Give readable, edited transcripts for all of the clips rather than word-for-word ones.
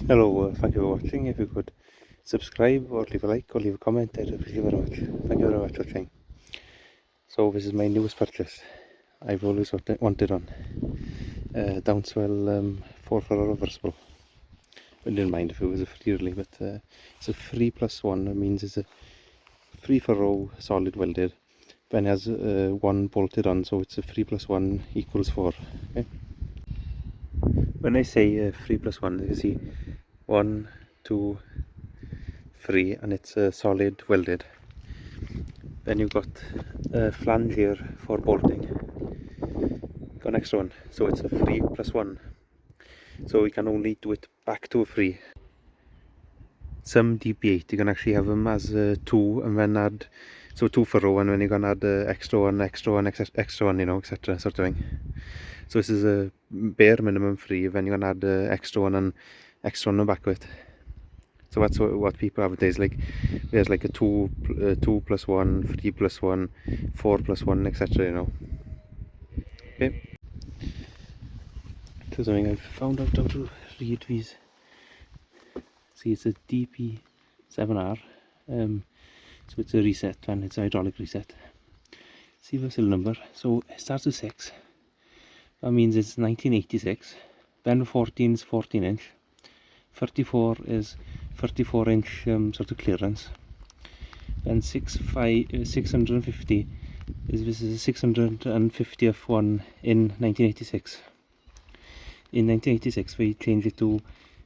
Hello, thank you for watching. If you could subscribe or leave a like or leave a comment, I'd appreciate it very much. Thank you very much for watching. So this is my newest purchase. I've always wanted one. Dowdeswell 4R Reversible. I didn't mind if it was a free really, but it's a 3+1. That means it's a 3 4 solid welded. Then it has 1 bolted on, so it's a 3+1 equals 4. Okay? When I say 3+1, you see 1, 2, 3, and it's solid welded. Then you've got a flange here for bolting. Got an extra one, so it's a 3+1. So you can only do it back to a 3. Some DP8 you can actually have them as 2 and then add, so 2 for row, and then you can add extra one, you know, etc. sort of thing. So this is a bare minimum 3, then you can add extra one and extra one on the back of it. So that's what people advertise, like there's like a 2+1, 3+1, 4+1, etc. you know. Okay. So something I've found out how to read these. See, it's a DP7R, so it's a reset, and it's a hydraulic reset. See the serial number, so it starts with 6, that means it's 1986, then 14 is 14 inch, 34 is 34 inch sort of clearance, then 650 is this is a 650th one in 1986. In 1986 we changed it to,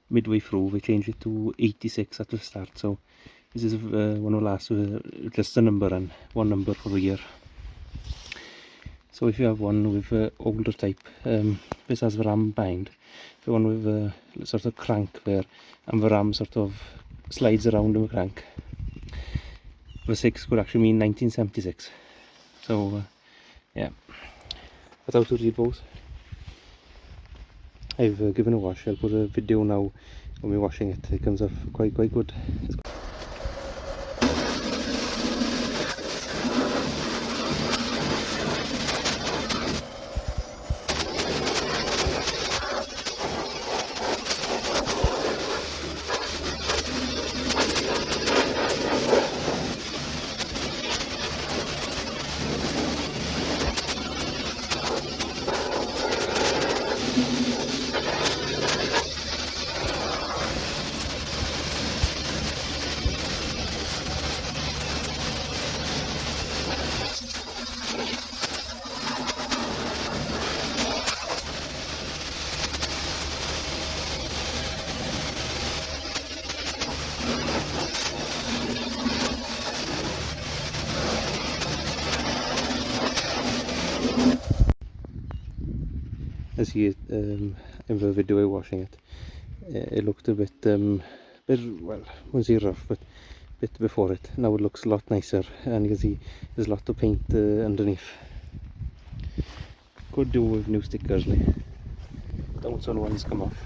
midway through we changed it to 86 at the start, so this is one of the last with just a number and one number for a year. So if you have one with older type, this has the ram behind. If you have one with a sort of crank there, and the ram sort of slides around in the crank, the 6 could actually mean 1976. So yeah, that's how to read those. I've given a wash. I'll put a video now of me washing it. It comes off quite good. As you in the video of washing it, it looked a bit well, wouldn't say rough, but a bit before it. Now it looks a lot nicer, and you can see there's a lot of paint underneath. Could do with new stickers, like Dowdeswell ones come off.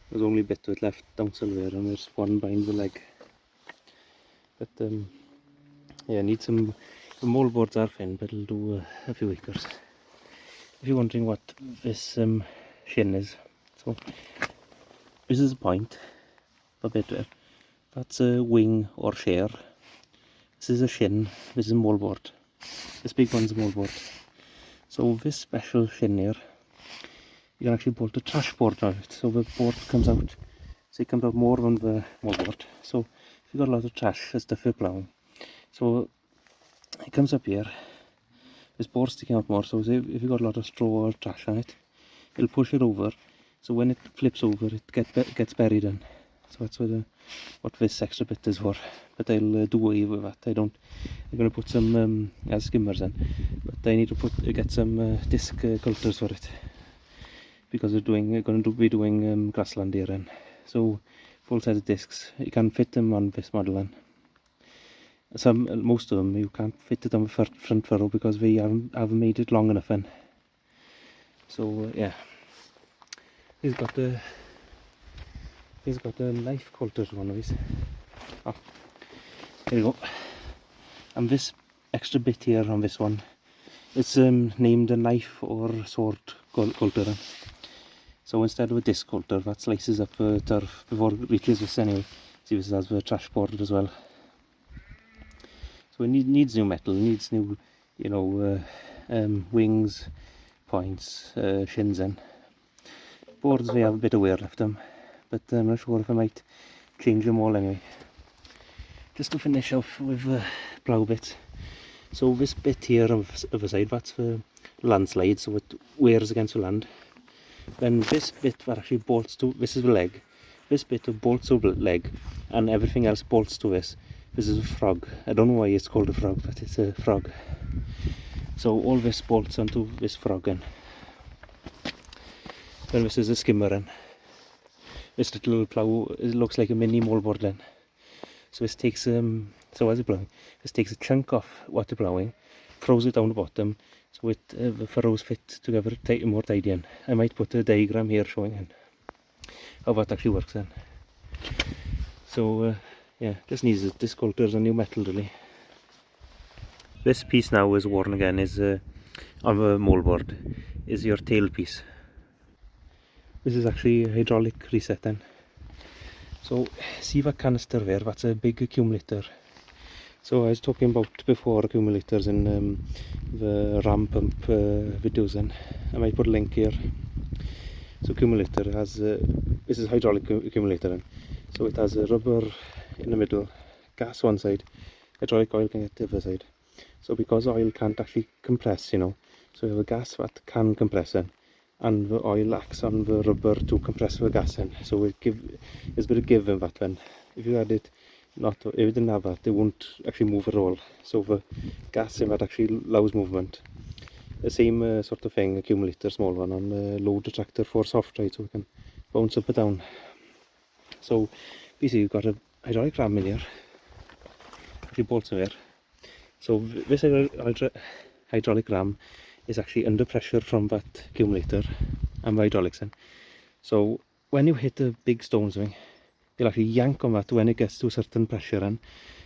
There's only a bit of it left, Dowdeswell there, and there's one behind the leg. But yeah, need some. The moldboards are thin, but it'll do a few acres. If you're wondering what this shin is, so this is a point, a bit there. That's a wing or share. This is a shin, this is a moldboard. This big one's a moldboard. So this special shin here, you can actually bolt a trash board on it. So the board comes out, so it comes out more than the moldboard. So if you've got a lot of trash, that's stuff you're ploughing. So it comes up here, this board sticking out more, so if you've got a lot of straw or trash on it, it'll push it over, so when it flips over it gets buried in. So that's what this extra bit is for, but I'll do away with that. I'm going to put some skimmers in, but I need to get some disc coulters for it, because we're going to be doing grassland here, and so full set of discs, you can fit them on this model in. Most of them you can't fit it on the front furrow because we haven't made it long enough in. So yeah, he's got a knife coulter, one of these. Oh, here we go. And this extra bit here on this one, it's named a knife or sword coulter. So instead of a disc coulter that slices up the turf before it reaches this anyway. See, this has the trash board as well. So it needs new metal, needs new, you know, wings, points, shins in. Boards may have a bit of wear left them, but I'm not sure if I might change them all anyway. Just to finish off with the plough bit. So this bit here of the side, that's the landslide, so it wears against the land. Then this bit that actually bolts to, this is the leg. This bit bolts to the leg, and everything else bolts to this. This is a frog. I don't know why it's called a frog, but it's a frog. So all this bolts onto this frog in. Then this is a skimmer in. This little plough, it looks like a mini moldboard then. So this takes, so as it's ploughing, this takes a chunk off what you're ploughing, throws it down the bottom, so it, the furrows fit together more tidy in. I might put a diagram here showing in how that actually works then. So yeah, just needs disc coulters and new metal really. This piece now is worn again, is on the moldboard, is your tail piece. This is actually a hydraulic reset then. So see that canister there, that's a big accumulator. So I was talking about before accumulators in the ram pump videos, and I might put a link here. So accumulator has, this is hydraulic accumulator, and so it has a rubber in the middle, gas one side, hydraulic oil can get the other side. So because oil can't actually compress, you know, so you have a gas that can compress in, and the oil acts on the rubber to compress the gas in. So it there's a bit of give in that one. If you had it, if you didn't have that, it won't actually move at all. So the gas in that actually allows movement. The same sort of thing, accumulator, small one, on the loader tractor for soft ride, so we can bounce up and down. So basically you've got a hydraulic ram in here, actually bolts in there. So this hydraulic ram is actually under pressure from that accumulator and the hydraulics in. So when you hit a big stone swing, you'll actually yank on that when it gets to a certain pressure in.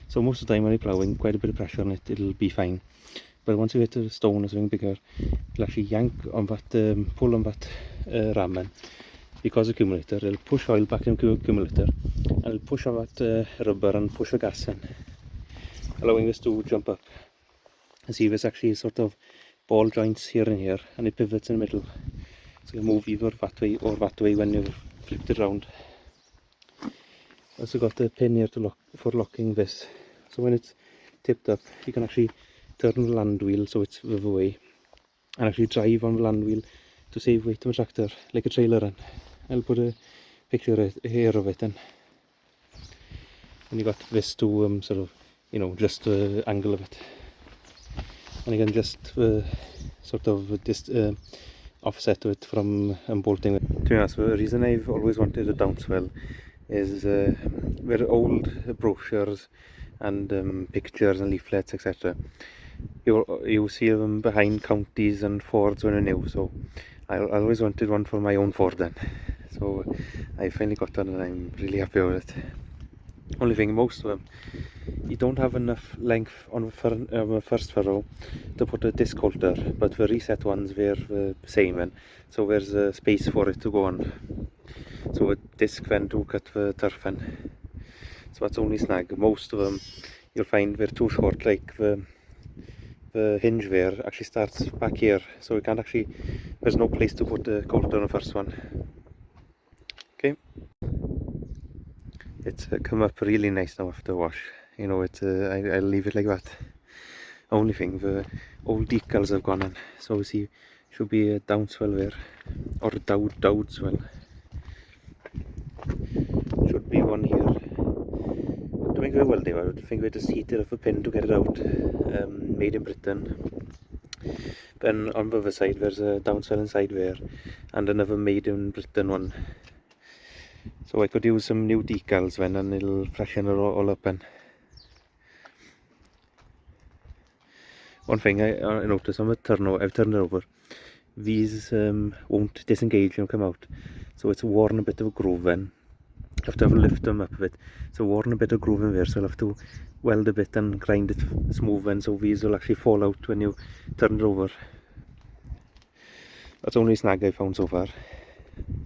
So most of the time when you're ploughing, quite a bit of pressure on it, it'll be fine. But once you hit a stone or something bigger, you'll actually yank on that, pull on that ram in. Because accumulator, it'll push oil back into accumulator, and it'll push on that rubber and push the gas in, allowing this to jump up. And see, there's actually sort of ball joints here and here, and it pivots in the middle, so you move either that way or that way when you flip it around. Also got a pin here to lock for locking this, so when it's tipped up you can actually turn the land wheel so it's the other way, and actually drive on the land wheel to save weight on the tractor like a trailer in. I'll put a picture here of it in. And you got this to sort of, you know, just the angle of it. And again, just sort of this offset to it from bolting it. To be honest, the reason I've always wanted a Dowdeswell is there are old brochures and pictures and leaflets, etc. You see them behind counties and Fords when they're new, so I always wanted one for my own Ford then. So I finally got one and I'm really happy with it. Only thing, most of them, you don't have enough length on the first furrow to put a disc coulter, but the reset ones were the same, and so there's a space for it to go on. So a disc then to cut the turf in. So that's only snag. Most of them you'll find they're too short, like the hinge there actually starts back here, so you can't actually, there's no place to put the coulter on the first one. Okay. It's come up really nice now after wash. You know, I'll leave it like that. Only thing, the old decals have gone in. So we see, should be a Dowdeswell there, or a Dowdeswell. Should be one here. Doing very well there. I think we just heated up a pin to get it out. Made in Britain. Then on the other side there's a Dowdeswell inside there, and another made in Britain one. So I could use some new decals then, and it'll freshen it all up. And one thing I noticed on the turnover, I've turned it over, these won't disengage and come out, so it's worn a bit of a groove then. I have to have lift them up a bit, so worn a bit of groove in there, so I'll have to weld a bit and grind it smooth then, so these will actually fall out when you turn it over. That's the only snag I found so far.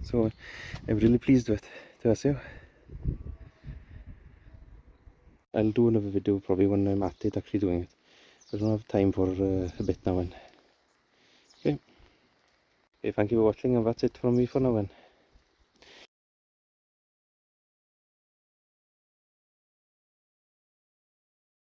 So I'm really pleased with it. I'll do another video probably when I'm at it actually doing it. I don't have time for a bit now. Okay, thank you for watching, and that's it from me for now then.